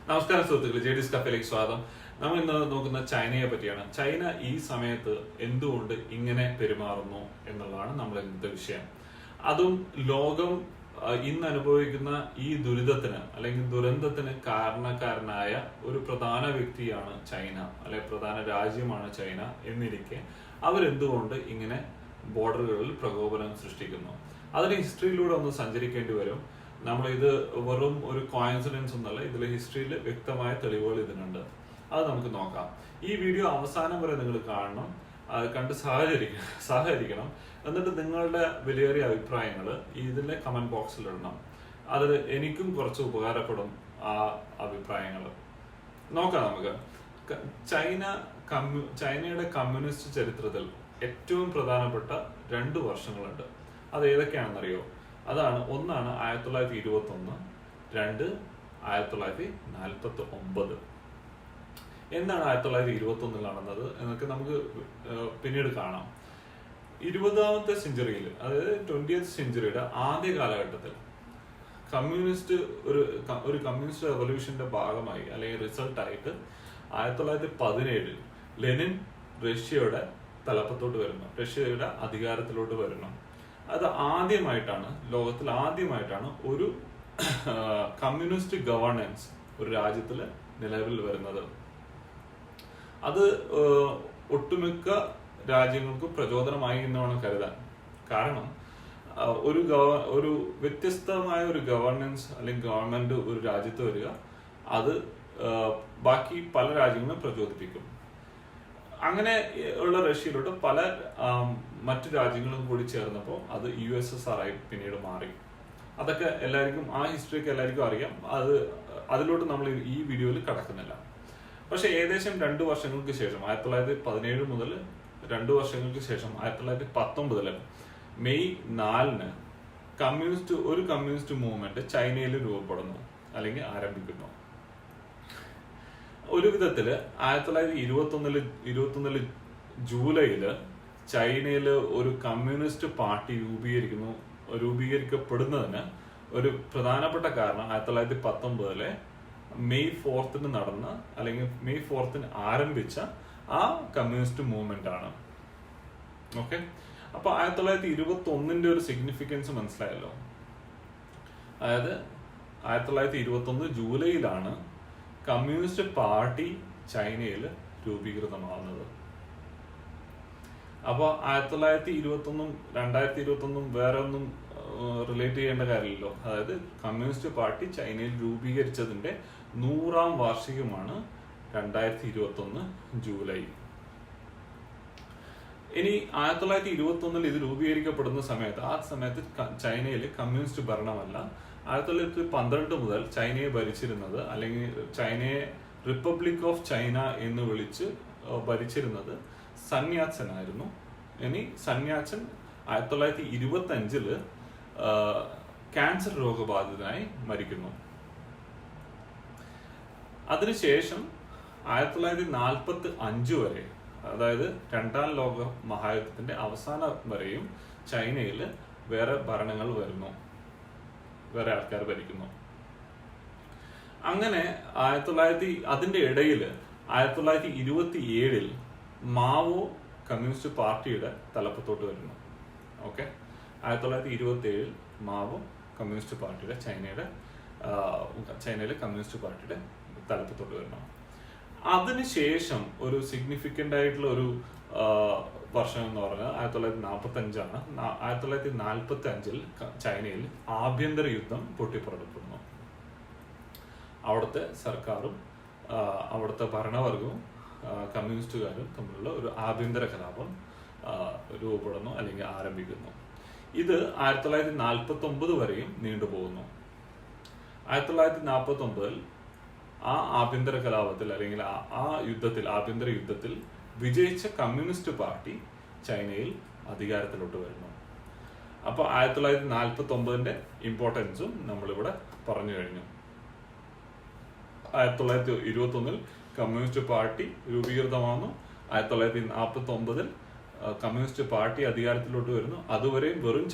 നമസ്കാരം സുഹൃത്തുക്കളെ, ജെഡിസ് കഫേയിലേക്ക് സ്വാഗതം. നമ്മൾ ഇന്ന് നോക്കുന്ന ചൈനയെ പറ്റിയാണ്. ചൈന ഈ സമയത്ത് എന്തുകൊണ്ട് ഇങ്ങനെ പെരുമാറുന്നു എന്നുള്ളതാണ് നമ്മൾ ഇന്നത്തെ വിഷയം. അതും ലോകം ഇന്ന് അനുഭവിക്കുന്ന ഈ ദുരിതത്തിന് അല്ലെങ്കിൽ ദുരന്തത്തിന് കാരണക്കാരനായ ഒരു പ്രധാന വ്യക്തിയാണ് ചൈന, അല്ലെങ്കിൽ പ്രധാന രാജ്യമാണ് ചൈന എന്നിരിക്കെ അവരെന്തുകൊണ്ട് ഇങ്ങനെ ബോർഡറുകളിൽ പ്രകോപനം സൃഷ്ടിക്കുന്നു? അതിന് ഹിസ്റ്ററിയിലൂടെ ഒന്ന് സഞ്ചരിക്കേണ്ടി വരും. നമ്മളിത് വെറും ഒരു കോയിൻസിഡൻസ് ഒന്നല്ല, ഇതിലെ ഹിസ്റ്ററിയിൽ വ്യക്തമായ തെളിവുകൾ ഇതിനുണ്ട്. അത് നമുക്ക് നോക്കാം. ഈ വീഡിയോ അവസാനം വരെ നിങ്ങൾ കാണണം, കണ്ട് സഹകരിക്കണം. എന്നിട്ട് നിങ്ങളുടെ വിലയേറിയ അഭിപ്രായങ്ങൾ ഇതിലെ കമന്റ് ബോക്സിൽ ഇടണം. അത് എനിക്കും കുറച്ച് ഉപകാരപ്പെടും ആ അഭിപ്രായങ്ങൾ. നോക്കാം നമുക്ക്. ചൈനയുടെ കമ്മ്യൂണിസ്റ്റ് ചരിത്രത്തിൽ ഏറ്റവും പ്രധാനപ്പെട്ട 2 വർഷങ്ങളുണ്ട്. അത് ഏതൊക്കെയാണെന്നറിയോ? അതാണ്, ഒന്നാണ് 1921, 2 1949. എന്താണ് 1921 നടന്നത് എന്നൊക്കെ നമുക്ക് പിന്നീട് കാണാം. 20ാമത്തെ സെഞ്ചുറിയിൽ, അതായത് 20th സെഞ്ചുറിയുടെ ആദ്യ കാലഘട്ടത്തിൽ ഒരു കമ്മ്യൂണിസ്റ്റ് റെവല്യൂഷന്റെ ഭാഗമായി അല്ലെങ്കിൽ റിസൾട്ടായിട്ട് 1917 ലെനിൻ റഷ്യയുടെ തലപ്പത്തോട്ട് വരുന്നു, റഷ്യയുടെ അധികാരത്തിലോട്ട് വരുന്നു. അത് ലോകത്തിൽ ആദ്യമായിട്ടാണ് ഒരു കമ്മ്യൂണിസ്റ്റ് ഗവർണൻസ് ഒരു രാജ്യത്തിൽ നിലവിൽ വരുന്നത്. അത് ഒട്ടുമിക്ക രാജ്യങ്ങൾക്കും പ്രചോദനമായി എന്ന് വേണം കരുതാൻ. കാരണം ഒരു വ്യത്യസ്തമായ ഒരു ഗവർണൻസ് അല്ലെങ്കിൽ ഗവൺമെന്റ് ഒരു രാജ്യത്ത് വരിക, അത് ബാക്കി പല രാജ്യങ്ങളും പ്രചോദിപ്പിക്കും. അങ്ങനെ ഉള്ള റഷ്യയിലോട്ട് പല മറ്റു രാജ്യങ്ങളും കൂടി ചേർന്നപ്പോൾ അത് USSR ആയി പിന്നീട് മാറി. അതൊക്കെ എല്ലാവർക്കും, ആ ഹിസ്റ്ററിയൊക്കെ എല്ലാവർക്കും അറിയാം. അതിലോട്ട് നമ്മൾ ഈ വീഡിയോയിൽ കടക്കുന്നില്ല. പക്ഷെ ഏകദേശം 2 വർഷങ്ങൾക്ക് ശേഷം, 1917 മുതൽ 2 വർഷങ്ങൾക്ക് ശേഷം 1919 മെയ് 4 ഒരു കമ്മ്യൂണിസ്റ്റ് മൂവ്മെന്റ് ചൈനയിൽ രൂപപ്പെടുന്നു അല്ലെങ്കിൽ ആരംഭിക്കുന്നു. ഒരു വിധത്തില് 1921 ജൂലൈയില് ചൈനയില് ഒരു കമ്മ്യൂണിസ്റ്റ് പാർട്ടി രൂപീകരിക്കപ്പെടുന്നതിന് ഒരു പ്രധാനപ്പെട്ട കാരണം 1919 മെയ് 4 നടന്ന അല്ലെങ്കിൽ മെയ് 4 ആരംഭിച്ച ആ കമ്മ്യൂണിസ്റ്റ് മൂവ്മെന്റ് ആണ്. ഓക്കെ, അപ്പൊ 1921 ഒരു സിഗ്നിഫിക്കൻസ് മനസ്സിലായല്ലോ. അതായത് 1921 ജൂലൈയിലാണ് കമ്മ്യൂണിസ്റ്റ് പാർട്ടി ചൈനയിൽ രൂപീകൃതമാവുന്നത്. അപ്പോൾ 1921 2021 വേറെ ഒന്നും റിലേറ്റ് ചെയ്യേണ്ട കാര്യമില്ലല്ലോ. അതായത് കമ്മ്യൂണിസ്റ്റ് പാർട്ടി ചൈനയിൽ രൂപീകരിച്ചതിന്റെ 100ാം വാർഷികമാണ് 2021 ജൂലൈ. ഇനി 1921 ഇത് രൂപീകരിക്കപ്പെടുന്ന സമയത്ത്, ആ സമയത്ത് ചൈനയിൽ കമ്മ്യൂണിസ്റ്റ് ഭരണമല്ല. 1912 മുതൽ ചൈനയെ ഭരിച്ചിരുന്നത്, അല്ലെങ്കിൽ ചൈനയെ റിപ്പബ്ലിക് ഓഫ് ചൈന എന്ന് വിളിച്ച് ഭരിച്ചിരുന്നത് സന്യാസൻ ആയിരുന്നു. ഇനി സന്യാസൻ 1925 ക്യാൻസർ രോഗബാധിതനായി മരിക്കുന്നു. അതിനുശേഷം 1945 വരെ, അതായത് 2ാം ലോക മഹായുദ്ധത്തിന്റെ അവസാനം വരെയും ചൈനയിൽ വേറെ ഭരണങ്ങൾ വരുന്നു, വേറെ ആൾക്കാർ ഭരിക്കുന്നു. അങ്ങനെ അതിന്റെ ഇടയിൽ 1927 മാവോ കമ്മ്യൂണിസ്റ്റ് പാർട്ടിയുടെ തലപ്പത്തോട്ട് വരുന്നു. ഓക്കെ, 1927 മാവോ കമ്മ്യൂണിസ്റ്റ് പാർട്ടിയുടെ ചൈനയിലെ കമ്മ്യൂണിസ്റ്റ് പാർട്ടിയുടെ തലപ്പത്തോട്ട് വരുന്നു. അതിനുശേഷം ഒരു സിഗ്നിഫിക്കന്റ് ആയിട്ടുള്ള ഒരു വർഷം എന്ന് പറഞ്ഞാൽ 1945 ആണ്. 1945 ചൈനയിൽ ആഭ്യന്തര യുദ്ധം പൊട്ടിപ്പുറപ്പെടുന്നു. അവിടുത്തെ സർക്കാരും അവിടുത്തെ ഭരണവർഗവും കമ്മ്യൂണിസ്റ്റുകാരും തമ്മിലുള്ള ഒരു ആഭ്യന്തര കലാപം രൂപപ്പെടുന്നു അല്ലെങ്കിൽ ആരംഭിക്കുന്നു. ഇത് 1949 വരെയും നീണ്ടുപോകുന്നു. 1949 ആ ആഭ്യന്തര കലാപത്തിൽ അല്ലെങ്കിൽ ആഭ്യന്തര യുദ്ധത്തിൽ വിജയിച്ച കമ്മ്യൂണിസ്റ്റ് പാർട്ടി ചൈനയിൽ അധികാരത്തിലോട്ട് വരുന്നു. അപ്പൊ 1949 ഇമ്പോർട്ടൻസും നമ്മളിവിടെ പറഞ്ഞു കഴിഞ്ഞു. 1921 കമ്മ്യൂണിസ്റ്റ് പാർട്ടി രൂപീകൃതമാകുന്നു. 1949 കമ്മ്യൂണിസ്റ്റ് പാർട്ടി അധികാരത്തിലോട്ട് വരുന്നു. അതുവരെയും വെറും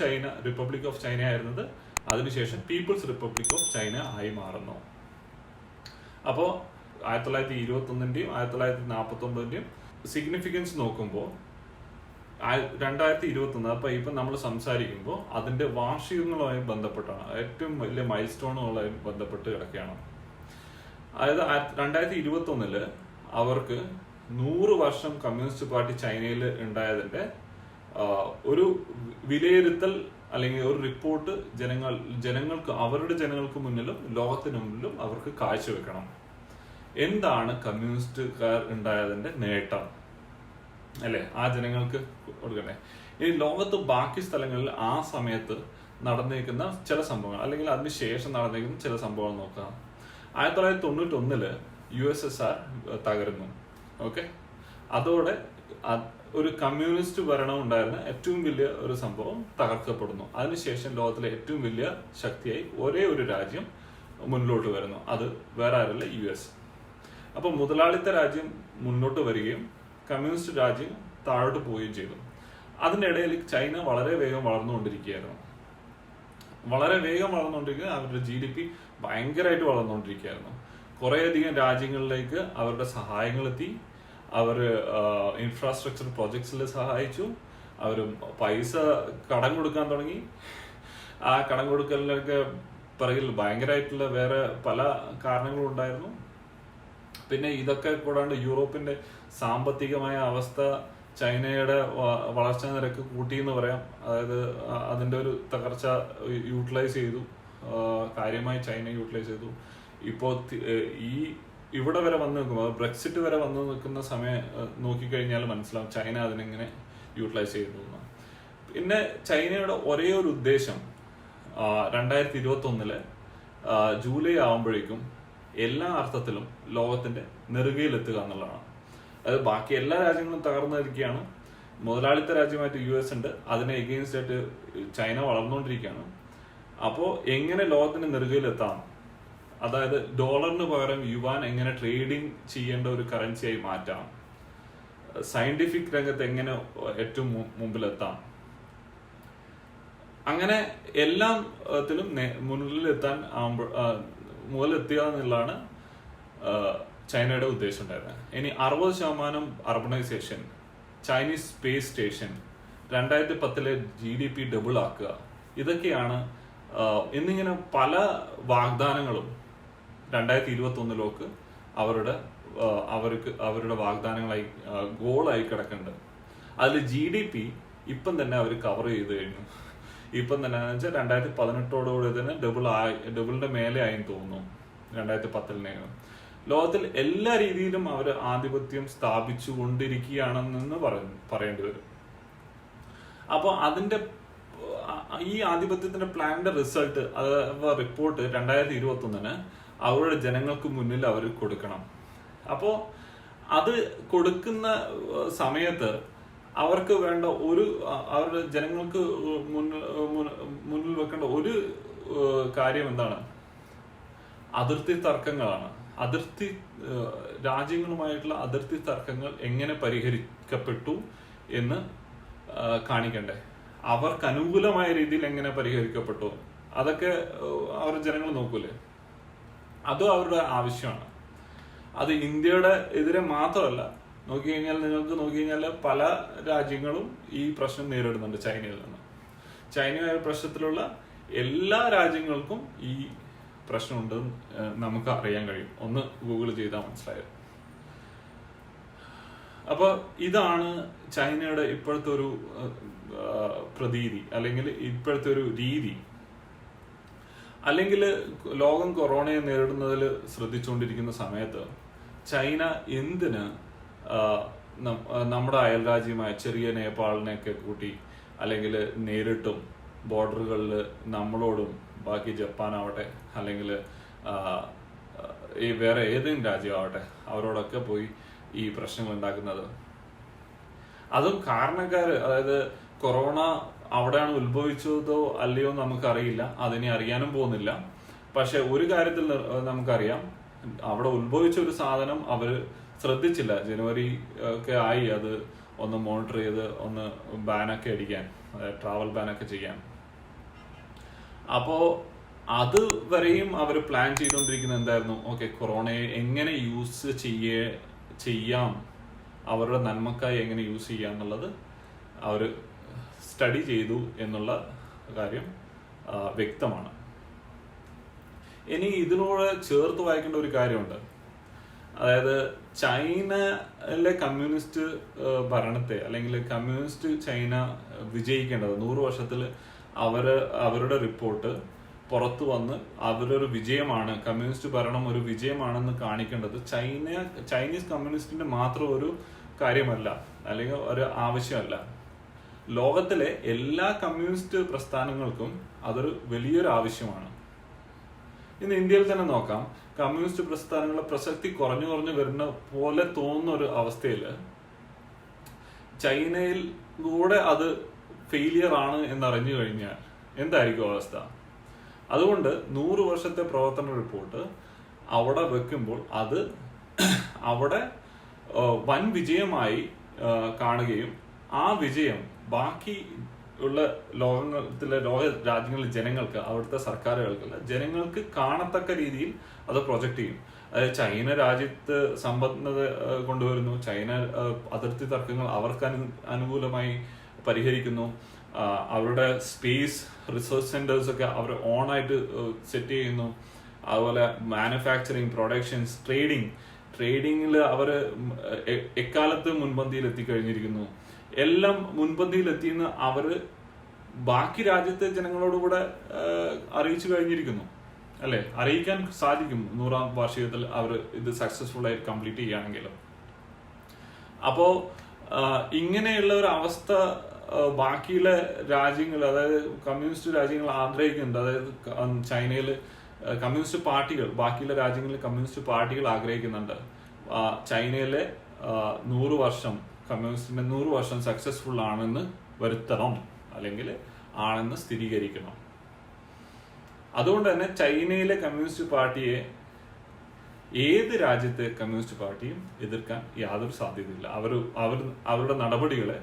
റിപ്പബ്ലിക് ഓഫ് ചൈന ആയിരുന്നത് അതിനുശേഷം പീപ്പിൾസ് റിപ്പബ്ലിക് ഓഫ് ചൈന ആയി മാറുന്നു. അപ്പോൾ 1921-ന്റെയും 1949-ന്റെയും സിഗ്നിഫിക്കൻസ് നോക്കുമ്പോൾ 2021, അപ്പൊ ഇപ്പൊ നമ്മൾ സംസാരിക്കുമ്പോൾ അതിന്റെ വാർഷികങ്ങളുമായി ബന്ധപ്പെട്ടാണ്, ഏറ്റവും വലിയ മൈൽ സ്റ്റോണുകളുമായി ബന്ധപ്പെട്ട് കിടക്കുകയാണ്. അതായത് 2021 അവർക്ക് 100 വർഷം കമ്മ്യൂണിസ്റ്റ് പാർട്ടി ചൈനയിൽ ഉണ്ടായതിന്റെ ഒരു വിലയിരുത്തൽ അല്ലെങ്കിൽ ഒരു റിപ്പോർട്ട് ജനങ്ങൾക്ക് മുന്നിലും ലോകത്തിന് മുന്നിലും അവർക്ക് കാഴ്ചവെക്കണം. എന്താണ് കമ്മ്യൂണിസ്റ്റുകാർ ഉണ്ടായതിന്റെ നേട്ടം അല്ലെ, ആ ജനങ്ങൾക്ക് കൊടുക്കണ്ടേ. ഇനി ലോകത്ത് ബാക്കി സ്ഥലങ്ങളിൽ ആ സമയത്ത് നടന്നേക്കുന്ന ചില സംഭവങ്ങൾ അല്ലെങ്കിൽ അതിനുശേഷം നടന്നേക്കുന്ന ചില സംഭവങ്ങൾ നോക്കാം. 1991 USSR തകരുന്നു. ഓക്കെ, അതോടെ ഒരു കമ്മ്യൂണിസ്റ്റ് ഭരണം ഉണ്ടായിരുന്ന ഏറ്റവും വലിയ ഒരു സംഭവം തകർക്കപ്പെടുന്നു. അതിനുശേഷം ലോകത്തിലെ ഏറ്റവും വലിയ ശക്തിയായി ഒരേ ഒരു രാജ്യം മുന്നോട്ട് വരുന്നു, അത് വേറെ ആരല്ല, US. അപ്പൊ മുതലാളിത്ത രാജ്യം മുന്നോട്ട് വരികയും കമ്മ്യൂണിസ്റ്റ് രാജ്യം താഴോട്ട് പോവുകയും ചെയ്തു. അതിനിടയിൽ ചൈന വളരെ വേഗം വളർന്നുകൊണ്ടിരിക്കുകയായിരുന്നു. അവരുടെ GDP ഭയങ്കരമായിട്ട് വളർന്നുകൊണ്ടിരിക്കുകയായിരുന്നു. കുറേയധികം രാജ്യങ്ങളിലേക്ക് അവരുടെ സഹായങ്ങൾ എത്തി. അവർ ഇൻഫ്രാസ്ട്രക്ചർ പ്രോജക്ട്സിൽ സഹായിച്ചു. അവർ പൈസ കടം കൊടുക്കാൻ തുടങ്ങി. ആ കടം കൊടുക്കലിനൊക്കെ പിറകിൽ ഭയങ്കരമായിട്ടുള്ള വേറെ പല കാരണങ്ങളും ഉണ്ടായിരുന്നു. പിന്നെ ഇതൊക്കെ കൂടാണ്ട് യൂറോപ്പിന്റെ സാമ്പത്തികമായ അവസ്ഥ ചൈനയുടെ വളർച്ചാ നിരക്ക് കൂട്ടിയെന്ന് പറയാം. അതായത് അതിന്റെ ഒരു തകർച്ച യൂട്ടിലൈസ് ചെയ്തു, കാര്യമായി ചൈന യൂട്ടിലൈസ് ചെയ്തു. ഇപ്പോ ഇവിടെ വരെ വന്ന് നിൽക്കുമ്പോൾ, ബ്രെക്സിറ്റ് വരെ വന്ന് നിൽക്കുന്ന സമയം നോക്കിക്കഴിഞ്ഞാൽ മനസ്സിലാവും ചൈന അതിനെങ്ങനെ യൂട്ടിലൈസ് ചെയ്തു. പിന്നെ ചൈനയുടെ ഒരേ ഒരു ഉദ്ദേശം 2021 ജൂലൈ ആവുമ്പോഴേക്കും എല്ലാ അർത്ഥത്തിലും ലോകത്തിന്റെ നെറുകയിലെത്തുക എന്നുള്ളതാണ്. അതായത് ബാക്കി എല്ലാ രാജ്യങ്ങളും തകർന്നിരിക്കുകയാണ്. മുതലാളിത്ത രാജ്യമായിട്ട് US ഉണ്ട്, അതിനെ എഗെയിൻസ്റ്റ് ആയിട്ട് ചൈന വളർന്നുകൊണ്ടിരിക്കുകയാണ്. അപ്പോൾ എങ്ങനെ ലോകത്തിന്റെ നെറുകയിലെത്താം, അതായത് ഡോളറിന് പകരം യുവാൻ എങ്ങനെ ട്രേഡിംഗ് ചെയ്യേണ്ട ഒരു കറൻസിയായി മാറ്റാം, സയന്റിഫിക് രംഗത്ത് എങ്ങനെ ഏറ്റവും മുമ്പിലെത്താം, അങ്ങനെ എല്ലാത്തിലും മുതലെത്തുക എന്നുള്ളതാണ് ചൈനയുടെ ഉദ്ദേശം ഉണ്ടായിരുന്നത്. ഇനി 60% urbanisation, Chinese space station, 2010 GDP double ആക്കുക, ഇതൊക്കെയാണ് എന്നിങ്ങനെ പല വാഗ്ദാനങ്ങളും 2021 അവരുടെ വാഗ്ദാനങ്ങളായി ഗോളായി കിടക്കുന്നുണ്ട്. അതിൽ GDP ഇപ്പം തന്നെ അവർ കവർ ചെയ്ത് കഴിഞ്ഞു. ഇപ്പം തന്നെ വെച്ചാൽ 2018 തന്നെ ഡബിളിന്റെ മേലെ ആയി തോന്നുന്നു 2010. ലോകത്തിൽ എല്ലാ രീതിയിലും അവർ ആധിപത്യം സ്ഥാപിച്ചു കൊണ്ടിരിക്കുകയാണെന്ന് പറയേണ്ടി വരും. അപ്പോൾ അതിന്റെ ഈ ആധിപത്യത്തിന്റെ പ്ലാനിന്റെ റിസൾട്ട് അഥവാ റിപ്പോർട്ട് 2021 അവരുടെ ജനങ്ങൾക്ക് മുന്നിൽ അവർ കൊടുക്കണം. അപ്പോൾ അത് കൊടുക്കുന്ന സമയത്ത് അവർക്ക് വേണ്ട അവരുടെ ജനങ്ങൾക്ക് മുന്നിൽ വെക്കേണ്ട ഒരു കാര്യം എന്താണ്? അതിർത്തി തർക്കങ്ങളാണ്. രാജ്യങ്ങളുമായിട്ടുള്ള അതിർത്തി തർക്കങ്ങൾ എങ്ങനെ പരിഹരിക്കപ്പെട്ടു എന്ന് കാണിക്കണ്ടേ, അവർക്ക് അനുകൂലമായ രീതിയിൽ എങ്ങനെ പരിഹരിക്കപ്പെട്ടു, അതൊക്കെ അവരുടെ ജനങ്ങൾ നോക്കൂലേ? അതും അവരുടെ ആവശ്യമാണ്. അത് ഇന്ത്യയുടെ എതിരെ മാത്രമല്ല, നിങ്ങൾക്ക് പല രാജ്യങ്ങളും ഈ പ്രശ്നം നേരിടുന്നുണ്ട് ചൈനയിൽ നിന്ന്. ചൈനയുടെ പ്രശ്നത്തിലുള്ള എല്ലാ രാജ്യങ്ങൾക്കും ഈ പ്രശ്നമുണ്ടെന്ന് നമുക്ക് അറിയാൻ കഴിയും. ഒന്ന് ഗൂഗിൾ ചെയ്താൽ മനസ്സിലായത്. അപ്പൊ ഇതാണ് ചൈനയുടെ ഇപ്പോഴത്തെ ഒരു പ്രതീതി, അല്ലെങ്കിൽ ഇപ്പോഴത്തെ ഒരു രീതി. അല്ലെങ്കിൽ ലോകം കൊറോണയെ നേരിടുന്നതിൽ ശ്രദ്ധിച്ചുകൊണ്ടിരിക്കുന്ന സമയത്ത് ചൈന എന്തിന് നമ്മുടെ അയൽ രാജ്യമായ ചെറിയ നേപ്പാളിനെയൊക്കെ കൂട്ടി, അല്ലെങ്കിൽ നേരിട്ടും ബോർഡറുകളിൽ നമ്മളോടും ബാക്കി ജപ്പാനാവട്ടെ അല്ലെങ്കിൽ ഈ വേറെ ഏതെങ്കിലും രാജ്യമാവട്ടെ അവരോടൊക്കെ പോയി ഈ പ്രശ്നങ്ങൾ ഉണ്ടാക്കുന്നത്? അതും കാരണക്കാര്, അതായത് കൊറോണ അവിടെയാണ് ഉത്ഭവിച്ചതോ അല്ലയോ നമുക്കറിയില്ല, അതിനെ അറിയാനും പോകുന്നില്ല. പക്ഷെ ഒരു കാര്യത്തിൽ നമുക്കറിയാം, അവിടെ ഉത്ഭവിച്ച ഒരു സാധനം അവര് ശ്രദ്ധിച്ചില്ല. ജനുവരി ഒക്കെ ആയി അത് ഒന്ന് മോണിറ്റർ ചെയ്ത് ഒന്ന് ബാനൊക്കെ അടിക്കാൻ, ട്രാവൽ ബാനൊക്കെ ചെയ്യാൻ. അപ്പോ അതുവരെയും അവർ പ്ലാൻ ചെയ്തുകൊണ്ടിരിക്കുന്നത് എന്തായിരുന്നു? ഓക്കെ, കൊറോണയെ എങ്ങനെ യൂസ് ചെയ്യാം, അവരുടെ നന്മക്കായി എങ്ങനെ യൂസ് ചെയ്യാം എന്നുള്ളത് അവർ സ്റ്റഡി ചെയ്തു എന്നുള്ള കാര്യം വ്യക്തമാണ്. ഇനി ഇതിനോട് ചേർത്ത് വായിക്കേണ്ട ഒരു കാര്യമുണ്ട്. അതായത് ചൈനയിലെ കമ്മ്യൂണിസ്റ്റ് ഭരണത്തെ, അല്ലെങ്കിൽ കമ്മ്യൂണിസ്റ്റ് ചൈന വിജയിക്കേണ്ടത് 100 വർഷത്തിൽ അവരുടെ റിപ്പോർട്ട് പുറത്തു വന്ന് അവരൊരു വിജയമാണ്, കമ്മ്യൂണിസ്റ്റ് ഭരണം ഒരു വിജയമാണെന്ന് കാണിക്കേണ്ടത് ചൈനീസ് കമ്മ്യൂണിസ്റ്റിന്റെ മാത്രം ഒരു കാര്യമല്ല, അല്ലെങ്കിൽ ഒരു ആവശ്യമല്ല. ലോകത്തിലെ എല്ലാ കമ്മ്യൂണിസ്റ്റ് പ്രസ്ഥാനങ്ങൾക്കും അതൊരു വലിയൊരു ആവശ്യമാണ്. ഇന്ന് ഇന്ത്യയിൽ തന്നെ നോക്കാം, കമ്മ്യൂണിസ്റ്റ് പ്രസ്ഥാനങ്ങളുടെ പ്രസക്തി കുറഞ്ഞു വരുന്ന പോലെ തോന്നുന്ന ഒരു അവസ്ഥയിൽ ചൈനയിൽ കൂടെ അത് ഫെയിലിയർ ആണ് എന്നറിഞ്ഞു കഴിഞ്ഞാൽ എന്തായിരിക്കും അവസ്ഥ? അതുകൊണ്ട് 100 വർഷത്തെ പ്രവർത്തന റിപ്പോർട്ട് അവിടെ വെക്കുമ്പോൾ അത് അവിടെ വൻ വിജയമായി കാണുകയും ആ വിജയം ബാക്കി ഉള്ള ലോക രാജ്യങ്ങളിലെ ജനങ്ങൾക്ക്, അവിടുത്തെ സർക്കാരുകൾക്കല്ല, ജനങ്ങൾക്ക് കാണത്തക്ക രീതിയിൽ അത് പ്രൊജക്ട് ചെയ്യും. അതായത് ചൈന രാജ്യത്ത് സമ്പന്നത കൊണ്ടുവരുന്നു, ചൈന അതിർത്തി തർക്കങ്ങൾ അവർക്ക് അനുകൂലമായി പരിഹരിക്കുന്നു, അവരുടെ സ്പേസ് റിസർച്ച് സെന്റേഴ്സ് ഒക്കെ അവർ ഓണായിട്ട് സെറ്റ് ചെയ്യുന്നു, അതുപോലെ മാനുഫാക്ചറിങ്, പ്രൊഡക്ഷൻസ്, ട്രേഡിങ്ങിൽ അവർ എക്കാലത്ത് മുൻപന്തിയിൽ എത്തിക്കഴിഞ്ഞിരിക്കുന്നു. എല്ലാം മുൻപന്തിയിൽ എത്തിയെന്ന് അവര് ബാക്കി രാജ്യത്തെ ജനങ്ങളോടുകൂടെ അറിയിച്ചു കഴിഞ്ഞിരിക്കുന്നു, അല്ലെ? അറിയിക്കാൻ സാധിക്കും 100ാം വാർഷികത്തിൽ അവർ ഇത് സക്സസ്ഫുൾ ആയി കംപ്ലീറ്റ് ചെയ്യുകയാണെങ്കിലും. അപ്പോ ഇങ്ങനെയുള്ള ഒരു അവസ്ഥ ബാക്കിയുള്ള രാജ്യങ്ങൾ, അതായത് കമ്മ്യൂണിസ്റ്റ് രാജ്യങ്ങൾ ആഗ്രഹിക്കുന്നുണ്ട്. അതായത് ചൈനയിൽ കമ്മ്യൂണിസ്റ്റ് പാർട്ടികൾ, ബാക്കിയുള്ള രാജ്യങ്ങളിൽ കമ്മ്യൂണിസ്റ്റ് പാർട്ടികൾ ആഗ്രഹിക്കുന്നുണ്ട് ചൈനയിലെ 100 വർഷം, കമ്മ്യൂണിസ്റ്റിന്റെ 100 വർഷം സക്സസ്ഫുൾ ആണെന്ന് വരുത്തണം, അല്ലെങ്കിൽ ആണെന്ന് സ്ഥിരീകരിക്കണം. അതുകൊണ്ട് തന്നെ ചൈനയിലെ കമ്മ്യൂണിസ്റ്റ് പാർട്ടിയെ ഏത് രാജ്യത്തെ കമ്മ്യൂണിസ്റ്റ് പാർട്ടിയും എതിർക്കാൻ യാതൊരു സാധ്യതയില്ല. അവരുടെ നടപടികളെ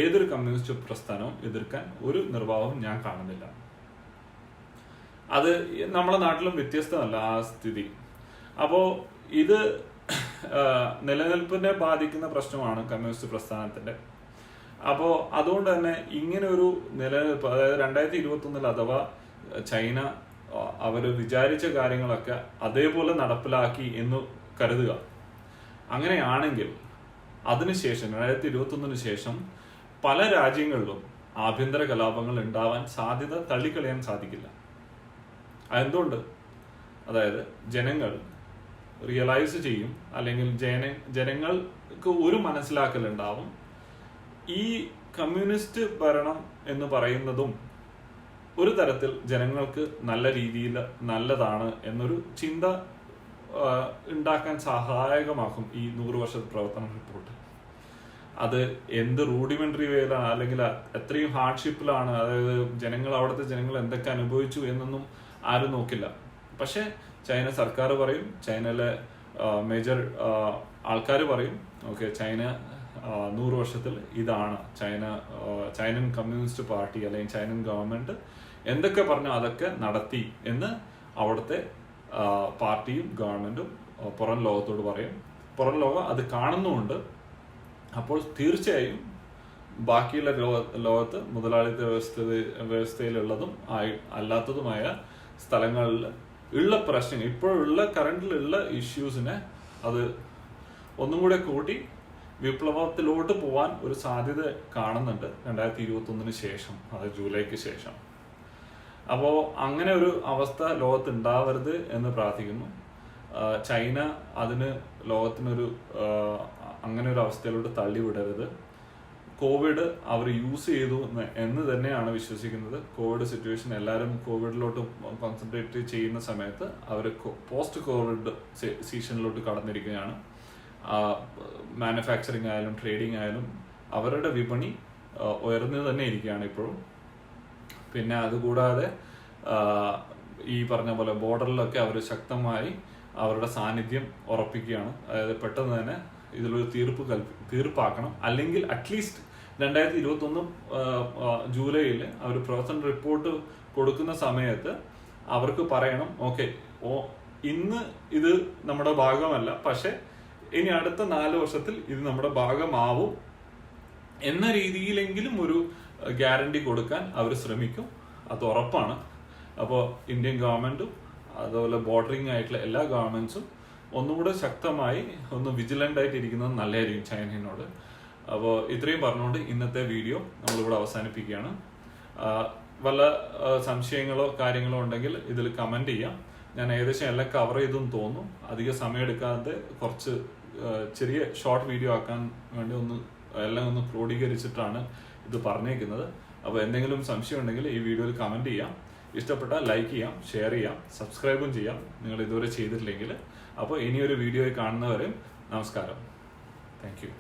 ഏതൊരു കമ്മ്യൂണിസ്റ്റ് പ്രസ്ഥാനവും എതിർക്കാൻ ഒരു നിർവാഹവും ഞാൻ കാണുന്നില്ല. അത് നമ്മുടെ നാട്ടിലും വ്യത്യസ്തമല്ല ആ സ്ഥിതി. അപ്പോ ഇത് നിലനിൽപ്പിനെ ബാധിക്കുന്ന പ്രശ്നമാണ് കമ്മ്യൂണിസ്റ്റ് പ്രസ്ഥാനത്തിന്റെ. അപ്പോ അതുകൊണ്ട് തന്നെ ഇങ്ങനെ ഒരു നിലനിൽപ്പ്, അതായത് 2021 അഥവാ ചൈന അവര് വിചാരിച്ച കാര്യങ്ങളൊക്കെ അതേപോലെ നടപ്പിലാക്കി എന്ന് കരുതുക. അങ്ങനെയാണെങ്കിൽ അതിനുശേഷം 2021 ശേഷം പല രാജ്യങ്ങളിലും ആഭ്യന്തര കലാപങ്ങൾ ഉണ്ടാവാൻ സാധ്യത തള്ളിക്കളയാൻ സാധിക്കില്ല. അതെന്തുകൊണ്ട്? അതായത് ജനങ്ങൾ റിയലൈസ് ചെയ്യും, അല്ലെങ്കിൽ ജനങ്ങൾക്ക് ഒരു മനസ്സിലാക്കലുണ്ടാവും, ഈ കമ്മ്യൂണിസ്റ്റ് ഭരണം എന്ന് പറയുന്നതും ഒരു തരത്തിൽ ജനങ്ങൾക്ക് നല്ല രീതിയിൽ നല്ലതാണ് എന്നൊരു ചിന്ത ഉണ്ടാക്കാൻ സഹായകമാക്കും ഈ 100 വർഷത്തെ പ്രവർത്തന റിപ്പോർട്ട്. അത് എന്ത് റൂഡിമെന്ററി വേയിലാണ്, അല്ലെങ്കിൽ എത്രയും ഹാർഡ്ഷിപ്പിലാണ്, അതായത് അവിടുത്തെ ജനങ്ങൾ എന്തൊക്കെ അനുഭവിച്ചു എന്നൊന്നും ആരും നോക്കില്ല. പക്ഷെ ചൈന സർക്കാർ പറയും, ചൈനയിലെ മേജർ ആൾക്കാർ പറയും, ഓക്കെ, ചൈന 100 വർഷത്തിൽ ഇതാണ് ചൈനൻ കമ്മ്യൂണിസ്റ്റ് പാർട്ടി അല്ലെങ്കിൽ ചൈനൻ ഗവൺമെന്റ് എന്തൊക്കെ പറഞ്ഞോ അതൊക്കെ നടത്തി എന്ന് അവിടുത്തെ പാർട്ടിയും ഗവൺമെന്റും പുറം ലോകത്തോട് പറയും. പുറം ലോകം അത് കാണുന്നുമുണ്ട്. അപ്പോൾ തീർച്ചയായും ബാക്കിയുള്ള ലോകത്ത് മുതലാളിത്ത വ്യവസ്ഥയിലുള്ളതും അല്ലാത്തതുമായ സ്ഥലങ്ങളിൽ ഉള്ള പ്രശ്നങ്ങൾ, ഇപ്പോഴുള്ള കറണ്ടിലുള്ള ഇഷ്യൂസിനെ അത് ഒന്നും കൂടെ കൂട്ടി വിപ്ലവത്തിലോട്ട് പോവാൻ ഒരു സാധ്യത കാണുന്നുണ്ട് 2021 ശേഷം, അതായത് ജൂലൈക്ക് ശേഷം. അപ്പോൾ അങ്ങനെ ഒരു അവസ്ഥ ലോകത്ത് ഉണ്ടാവരുത് എന്ന് പ്രാർത്ഥിക്കുന്നു. ചൈന അതിന് ലോകത്തിനൊരു അങ്ങനെ ഒരു അവസ്ഥയിലോട്ട് തള്ളിവിടരുത്. കോവിഡ് അവർ യൂസ് ചെയ്തു എന്ന് തന്നെയാണ് വിശ്വസിക്കുന്നത്. കോവിഡ് സിറ്റുവേഷൻ എല്ലാവരും കോവിഡിലോട്ട് കോൺസെൻട്രേറ്റ് ചെയ്യുന്ന സമയത്ത് അവർ പോസ്റ്റ് കോവിഡ് സീസണിലോട്ട് കടന്നിരിക്കുകയാണ്. മാനുഫാക്ചറിങ് ആയാലും ട്രേഡിംഗ് ആയാലും അവരുടെ വിപണി ഉയർന്നു തന്നെ ഇരിക്കുകയാണ് ഇപ്പോഴും. പിന്നെ അതുകൂടാതെ ഈ പറഞ്ഞ പോലെ ബോർഡറിലൊക്കെ അവർ ശക്തമായി അവരുടെ സാന്നിധ്യം ഉറപ്പിക്കുകയാണ്. അതായത് പെട്ടെന്ന് തന്നെ ഇതിലൊരു തീർപ്പാക്കണം, അല്ലെങ്കിൽ അറ്റ്ലീസ്റ്റ് 2021 ജൂലൈയിൽ അവർ പ്രവർത്തന റിപ്പോർട്ട് കൊടുക്കുന്ന സമയത്ത് അവർക്ക് പറയണം ഓക്കെ ഇന്ന് ഇത് നമ്മുടെ ഭാഗമല്ല, പക്ഷെ ഇനി അടുത്ത 4 വർഷത്തിൽ ഇത് നമ്മുടെ ഭാഗമാവും എന്ന രീതിയിലെങ്കിലും ഒരു ഗ്യാരണ്ടി കൊടുക്കാൻ അവർ ശ്രമിക്കും, അത് ഉറപ്പാണ്. അപ്പോൾ ഇന്ത്യൻ ഗവൺമെന്റും അതുപോലെ ബോർഡറിംഗ് ആയിട്ടുള്ള എല്ലാ ഗവൺമെന്റ്സും ഒന്നുകൂടെ ശക്തമായി ഒന്ന് വിജിലന്റ് ആയിട്ട് ഇരിക്കുന്നത് നല്ലതായിരിക്കും ചൈനയോട്. അപ്പോൾ ഇത്രയും പറഞ്ഞുകൊണ്ട് ഇന്നത്തെ വീഡിയോ നമ്മളിവിടെ അവസാനിപ്പിക്കുകയാണ്. വല്ല സംശയങ്ങളോ കാര്യങ്ങളോ ഉണ്ടെങ്കിൽ ഇതിൽ കമന്റ് ചെയ്യാം. ഞാൻ ഏകദേശം എല്ലാം കവർ ചെയ്തെന്ന് തോന്നുന്നു. അധികം സമയം എടുക്കാതെ കുറച്ച് ചെറിയ ഷോർട്ട് വീഡിയോ ആക്കാൻ വേണ്ടി എല്ലാം ഒന്ന് ക്രോഡീകരിച്ചിട്ടാണ് ഇത് പറഞ്ഞേക്കുന്നത്. അപ്പോൾ എന്തെങ്കിലും സംശയം ഉണ്ടെങ്കിൽ ഈ വീഡിയോയിൽ കമന്റ് ചെയ്യാം. ഇഷ്ടപ്പെട്ടാൽ ലൈക്ക് ചെയ്യാം, ഷെയർ ചെയ്യാം, സബ്സ്ക്രൈബും ചെയ്യാം നിങ്ങൾ ഇതുവരെ ചെയ്തിട്ടില്ലെങ്കിൽ. അപ്പോൾ ഇനിയൊരു വീഡിയോയിൽ കാണുന്നവരെ നമസ്കാരം. Thank you.